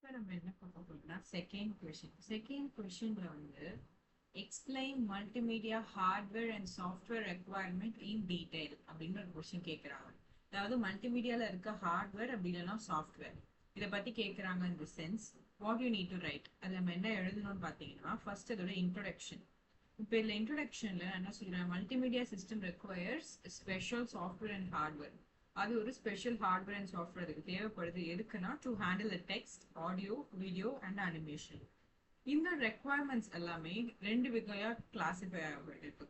இப்போ நம்ம என்ன பார்க்க போறோம்னா செகண்ட் கொஷின்ல வந்து explain multimedia hardware and software requirement in detail அப்படின்னு ஒரு கொஸ்டின் கேட்குறாங்க. அதாவது மல்டிமீடியால இருக்க ஹார்ட்வேர் அப்படி இல்லைன்னா சாஃப்ட்வேர் இதை பத்தி கேட்குறாங்க. இந்த sense what you need to right அதில் நம்ம என்ன எழுதணும்னு பார்த்தீங்கன்னா ஃபர்ஸ்ட் அதோட இன்ட்ரோடக்ஷன். இப்போ இதில் இன்ட்ரோடக்ஷன்ல என்ன சொல்றேன், multimedia system requires special software and hardware. அது ஒரு ஸ்பெஷல் ஹார்ட்வேர் அண்ட் சாஃப்ட்வேர் அதுக்கு தேவைப்படுது. எதுக்குன்னா to handle the text, audio, video and animation. இந்த ரெக்குவயர்மெண்ட்ஸ் எல்லாமே ரெண்டு வகையா கிளாசிஃபை ஆகிருக்கு.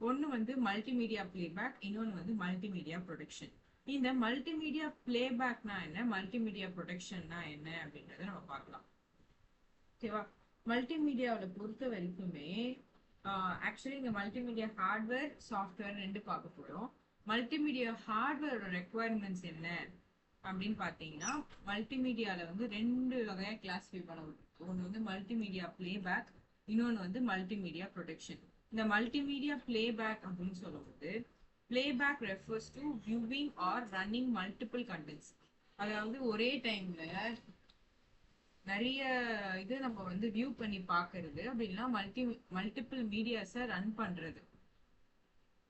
ஒன்று வந்து மல்டிமீடியா பிளேபேக், இன்னொன்று வந்து மல்டிமீடியா ப்ரொடக்ஷன். இந்த மல்டிமீடியா பிளேபேக்னா என்ன, மல்டிமீடியா ப்ரொடக்ஷன்னா என்ன அப்படின்றத நம்ம பார்க்கலாம். ஓகேவா? மல்டிமீடியாவில் பொறுத்த வரைக்குமே ஆக்சுவலி இங்கே மல்டிமீடியா ஹார்ட்வேர் சாஃப்ட்வேர் ரெண்டு பார்க்க போகிறோம். மல்டிமீடியா ஹார்ட்வேரோட ரெக்குவயர்மெண்ட்ஸ் என்ன அப்படின்னு பார்த்தீங்கன்னா, மல்டிமீடியாவில் வந்து ரெண்டு வகையாக கிளாஸிஃபை பண்ண முடியும். ஒன்று வந்து மல்டிமீடியா பிளேபேக், இன்னொன்று வந்து மல்டிமீடியா ப்ரொடக்ஷன். இந்த மல்டிமீடியா பிளேபேக் அப்படின்னு சொல்லும்போது playback refers to viewing or running multiple contents. அதாவது ஒரே டைம்ல நிறைய இது நம்ம வந்து வியூ பண்ணி பார்க்கறது, அப்படின்னா மல்டிபிள் மீடியாஸை ரன் பண்றது.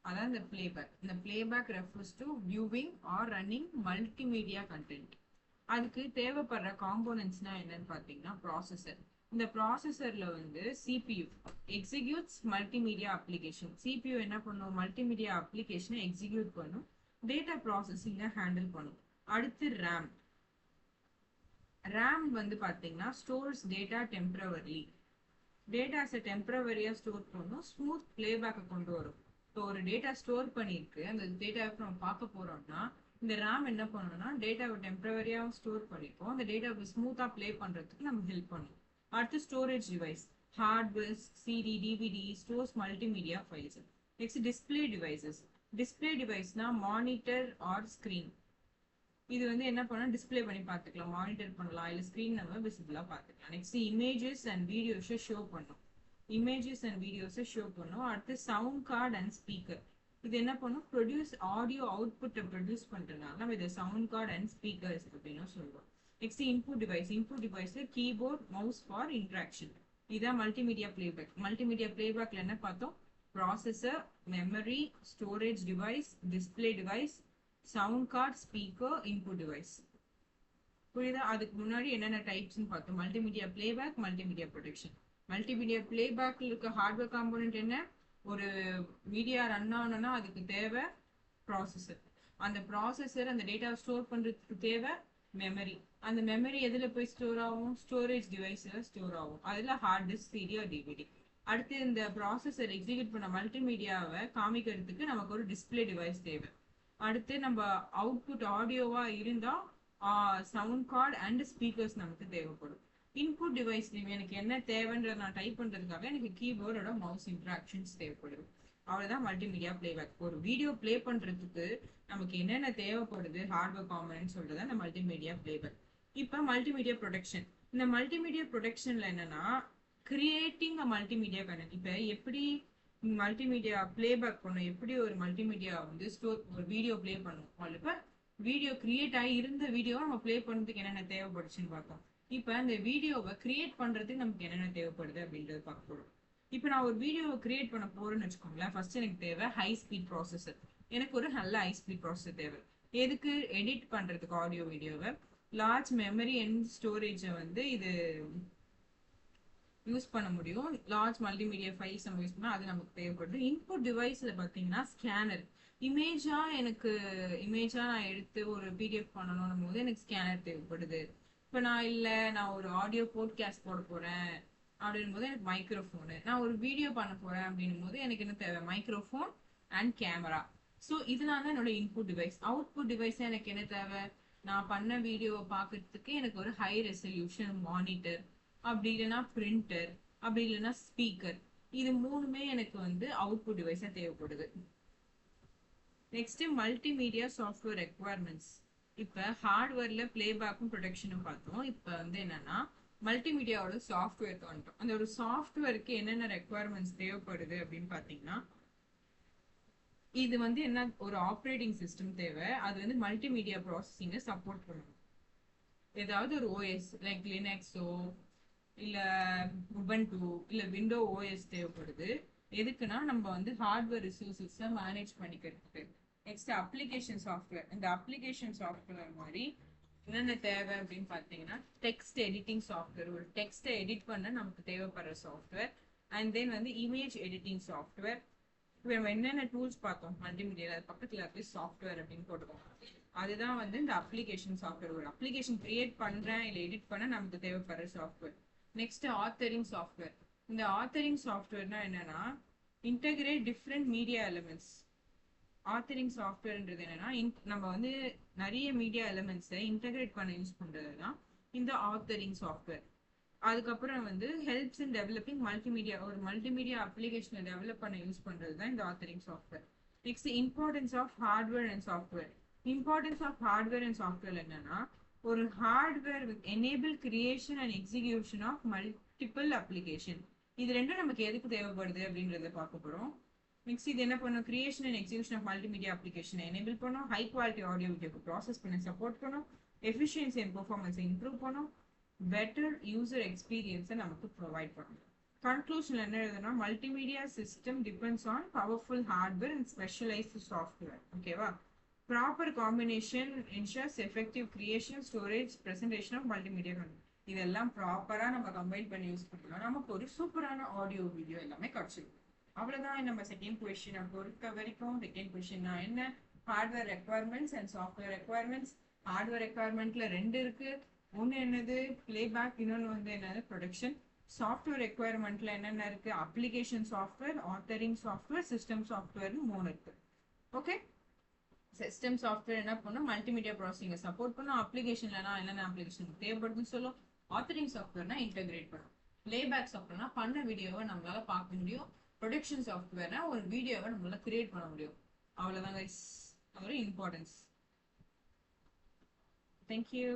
அதான் இந்த பிளேபேக். இந்த playback refers to viewing or running multimedia content. அதுக்கு தேவைப்படுற காம்போனன்ட்ஸ்னா என்னன்னு பார்த்தீங்கன்னா ப்ராசஸர். இந்த ப்ராசஸர்ல வந்து CPU executes multimedia application. CPU என்ன பண்ணும், மல்டிமீடியா அப்ளிகேஷனை எக்ஸிக்யூட் பண்ணும், டேட்டா ப்ராசஸிங்கை ஹேண்டில் பண்ணும். அடுத்து ரேம். ரேம் வந்து பார்த்தீங்கன்னா ஸ்டோர்ஸ் டேட்டா டெம்பரவரிலி. டேட்டாஸை டெம்பரவரியாக ஸ்டோர் பண்ணும், ஸ்மூத் பிளேபேக்கை கொண்டு வரும். இப்போ ஒரு டேட்டா ஸ்டோர் பண்ணியிருக்கு, அந்த டேட்டாவை நம்ம பார்க்க போகிறோம்னா இந்த ரேம் என்ன பண்ணணும்னா டேட்டாவை டெம்பரவரியாக ஸ்டோர் பண்ணிப்போம், அந்த டேட்டாவை ஸ்மூத்தாக ப்ளே பண்ணுறதுக்கு நம்ம ஹெல்ப் பண்ணும். அடுத்து storage device. Hardware, CD, DVD stores multimedia files. Next display devices. Display டிவைஸ்னா மானிட்டர் ஆர் ஸ்க்ரீன். இது வந்து என்ன பண்ணால் டிஸ்பிளே பண்ணி பார்த்துக்கலாம், மானிட்டர் பண்ணலாம், இல்லை ஸ்க்ரீன் நம்ம விசிபிளாக பார்த்துக்கலாம். நெக்ஸ்ட் இமேஜஸ் அண்ட் வீடியோஸை ஷோ பண்ணும். இமேஜஸ் அண்ட் வீடியோஸை ஷோ பண்ணும். அடுத்து சவுண்ட் கார்டு அண்ட் ஸ்பீக்கர். இது என்ன பண்ணும், ப்ரொடியூஸ் ஆடியோ அவுட்புட்டை ப்ரொடியூஸ் பண்ணுறதுனால நம்ம இதை சவுண்ட் கார்டு அண்ட் ஸ்பீக்கர்ஸ் அப்படின்னு சொல்லுவோம். Next input device. இன்புட் டிவைஸில் கீபோர்ட், மவுஸ் ஃபார் இன்ட்ராக்ஷன். இதுதான் மல்டிமீடியா பிளேபேக். மல்டிமீடியா பிளேபேக்கில் என்ன பார்த்தோம், processor, memory, storage device, display device, sound card, speaker, input device. புரியுதா? அதுக்கு முன்னாடி என்னென்ன டைப்ஸ்னு பார்த்தோம், multimedia playback, multimedia production. Multimedia பிளேபேக்ல இருக்க ஹார்ட்வேர் காம்போனன்ட் என்ன, ஒரு மீடியா ரன் ஆகணும்னா அதுக்கு தேவை ப்ராசஸர். அந்த ப்ராசஸர் அந்த டேட்டாவை ஸ்டோர் பண்ணுறதுக்கு தேவை மெமரி. அந்த மெமரி எதில் போய் ஸ்டோர் ஆகும், ஸ்டோரேஜ் டிவைஸில் ஸ்டோர் ஆகும், அதில் hard disk, CD or DVD. அடுத்து இந்த ப்ராசஸர் எக்ஸிக்யூட் பண்ண மல்டிமீடியாவை காமிக்கிறதுக்கு நமக்கு ஒரு டிஸ்பிளே டிவைஸ் தேவை. அடுத்து நம்ம அவுட்புட் ஆடியோவா இருந்தா சவுண்ட் கார்டு அண்ட் ஸ்பீக்கர்ஸ் நமக்கு தேவைப்படும். இன்புட் டிவைஸ் எனக்கு என்ன தேவைன்றத நான் டைப் பண்றதுக்காக எனக்கு கீபோர்டோட மவுஸ் இன்ட்ராக்ஷன்ஸ் தேவைப்படுது. அவ்வளவுதான் மல்டிமீடியா பிளேபேக். ஒரு வீடியோ பிளே பண்றதுக்கு நமக்கு என்னென்ன தேவைப்படுது ஹார்ட்வேர் காம்பனன்ட் சொல்றது அந்த மல்டிமீடியா பிளேபேக். இப்ப மல்டிமீடியா ப்ரொடக்ஷன். இந்த மல்டிமீடியா ப்ரொடக்ஷன்ல என்னன்னா கிரியேட்டிங் அ மல்டிமீடியா கண்டென்ட். இப்ப எப்படி மல்டிமீடியா பிளேபேக் பண்ணும், எப்படி ஒரு மல்டிமீடியா வந்து ஒரு வீடியோ பிளே பண்ணும், இப்போ வீடியோ கிரியேட் ஆகி இருந்த வீடியோவை நம்ம பிளே பண்ணுறதுக்கு என்னென்ன தேவைப்படுச்சுன்னு பார்த்தோம். இப்போ அந்த வீடியோவை கிரியேட் பண்ணுறதுக்கு நமக்கு என்னென்ன தேவைப்படுது அப்படின்றது பார்க்க போகிறோம். இப்போ நான் ஒரு வீடியோவை கிரியேட் பண்ண போறேன்னு வச்சுக்கோங்களேன், ஃபர்ஸ்ட் எனக்கு தேவை ஹை ஸ்பீட் ப்ராசஸர். எனக்கு ஒரு நல்ல ஹை ஸ்பீட் ப்ராசஸர் தேவை. எதுக்கு, எடிட் பண்ணுறதுக்கு ஆடியோ வீடியோவை. லார்ஜ் மெமரி அண்ட் ஸ்டோரேஜை வந்து இது யூஸ் பண்ண முடியும். லார்ஜ் மல்டிமீடியா ஃபைல்ஸ் நம்ம யூஸ் பண்ணால் அது நமக்கு தேவைப்படுது. இன்புட் டிவைஸில் பார்த்தீங்கன்னா ஸ்கேனர். இமேஜாக நான் எடுத்து ஒரு பிடிஎஃப் பண்ணணும் போது எனக்கு ஸ்கேனர் தேவைப்படுது. இப்போ நான் ஒரு ஆடியோ போட்காஸ்ட் போட போகிறேன் அப்படின் போது எனக்கு மைக்ரோஃபோனு. நான் ஒரு வீடியோ பண்ண போகிறேன் அப்படின்னும் போது எனக்கு என்ன தேவை, மைக்ரோஃபோன் அண்ட் கேமரா. ஸோ இதனால தான் என்னோட இன்புட் டிவைஸ். அவுட்புட் டிவைஸ் எனக்கு என்ன தேவை, நான் பண்ண வீடியோவை பார்க்கறதுக்கு எனக்கு ஒரு ஹை ரெசல்யூஷன் மானிட்டர், அப்படி இல்லைன்னா பிரிண்டர், அப்படி இல்லைன்னா ஸ்பீக்கர். இது மூணுமே எனக்கு வந்து அவுட்புட் டிவைஸா தேவைப்படுது. Next multimedia software requirements. இப்ப ஹார்ட்வேர்ல பிளேபேக்கும் ப்ரொடக்ஷனும் பார்த்தோம். இப்ப வந்து என்னன்னா மல்டிமீடியாவோட சாஃப்ட்வேர் வந்துட்டோம். அந்த ஒரு சாஃப்ட்வேருக்கு என்னென்ன ரெக்குவயர்மெண்ட்ஸ் தேவைப்படுது அப்படின்னு பாத்தீங்கன்னா, இது வந்து என்ன, ஒரு ஆப்ரேட்டிங் சிஸ்டம் தேவை. அது வந்து மல்டிமீடியா ப்ராசஸிங்கை சப்போர்ட் பண்ணணும். ஏதாவது ஒரு ஓஎஸ் லைக் லினக்ஸோ இல்ல உபன்டு இல்ல விண்டோ ஓஎஸ் தேவைப்படுது. எதுக்குன்னா நம்ம வந்து ஹார்ட்வேர் ரிசோர்ஸஸை மேனேஜ் பண்ணிக்கிறதுக்கு. Next application software. இந்த அப்ளிகேஷன் சாஃப்ட்வேர் மாதிரி என்னென்ன தேவை அப்படின்னு பார்த்தீங்கன்னா டெக்ஸ்ட் எடிட்டிங் சாஃப்ட்வேர், ஒரு டெக்ஸ்ட்டை எடிட் பண்ண நமக்கு தேவைப்படுற சாஃப்ட்வேர். அண்ட் தென் வந்து இமேஜ் எடிட்டிங் சாஃப்ட்வேர். இப்போ நம்ம என்னென்ன டூல்ஸ் பார்த்தோம் மல்டிமீடியா, அது பக்கத்தில் போய் சாஃப்ட்வேர் அப்படின்னு போட்டுக்கோங்க. அதுதான் வந்து இந்த அப்ளிகேஷன் சாஃப்ட்வேர். ஒரு அப்ளிகேஷன் கிரியேட் பண்ணுறேன் இல்லை எடிட் பண்ண நமக்கு தேவைப்படுற சாஃப்ட்வேர். Next authoring software. இந்த ஆத்தரிங் சாஃப்ட்வேர்னா என்னன்னா integrate different media elements. Authoring சாஃப்ட்வேர்ன்றது என்னன்னா நம்ம வந்து நிறைய மீடியா எலிமெண்ட்ஸை இன்டகிரேட் பண்ண யூஸ் பண்றது தான் இந்த ஆத்தரிங் சாஃப்ட்வேர். அதுக்கப்புறம் வந்து ஹெல்ப்ஸ் இன் டெவலப்பிங் மல்டிமீடியா, ஒரு மல்டிமீடியா அப்ளிகேஷனை டெவலப் பண்ண யூஸ் பண்றது தான் இந்த authoring software. Next importance of hardware and software. Importance of hardware and software என்னன்னா ஒரு hardware with enable creation and execution of multiple application. இது ரெண்டும் நமக்கு எதுக்கு தேவைப்படுது அப்படின்றத பார்க்க போறோம். நெக்ஸ்ட் இது என்ன பண்ணும், creation and execution of multimedia அப்ளிகேஷனை எனேபிள் பண்ணும், ஹை குவாலிட்டி ஆடியோ வீடியோக்கு ப்ராசஸ் பண்ண சப்போர்ட் பண்ணும், எஃபிஷியன்சி அண்ட் பெர்ஃபார்மன்ஸை இம்ப்ரூவ் பண்ணும், பெட்டர் யூசர் எக்ஸ்பீரியன்ஸை நமக்கு ப்ரொவைட் பண்ணும். கன்க்ளூஷன் என்ன எழுதுனா multimedia system depends on powerful hardware and specialised software. ஓகேவா? Proper combination ensures effective creation, storage, presentation of multimedia content. இதெல்லாம் ப்ராப்பரா நம்ம கம்பைன் பண்ணி யூஸ் பண்ணலாம், நமக்கு ஒரு சூப்பரான ஆடியோ வீடியோ எல்லாமே கிடைச்சிடும். அவ்வளவுதான் நம்ம செகண்ட் கொஸ்டினை பொறுத்த வரைக்கும். செகண்ட் கொஸ்டின்னா என்ன, hardware requirements and software requirements. Hardware ரெக்குவயர்மெண்ட்ல ரெண்டு இருக்கு. ஒன்று என்னது பிளேபேக், இன்னொன்று வந்து என்னது ப்ரொடக்ஷன். சாஃப்ட்வேர் ரெக்குவயர்மெண்ட்ல என்னென்ன இருக்கு, application software, authoring software, system சாஃப்ட்வேர்னு 3 இருக்கு. ஓகே, சிஸ்டம் சாஃப்ட்வேர் என்ன பண்ணும், மல்டிமீடியா ப்ராசஸிங்கை சப்போர்ட் பண்ணும். அப்ளிகேஷன்லனா என்னென்ன அப்ளிகேஷன் தேவைப்படுதுன்னு சொல்லும். ஆத்தரிங் சாஃப்ட்வேர்னா இன்டகிரேட் பண்ணும். பிளேபேக் சாஃப்ட்வேர்னா பண்ண வீடியோவை நம்மளால பார்க்க முடியும். ப்ரொடக்ஷன் சாஃப்ட்வேர்னா ஒரு வீடியோவை நம்மளால கிரியேட் பண்ண முடியும். அவ்வளோதான் கைஸ், அதோட இம்பார்ட்டன்ஸ். தேங்க்யூ.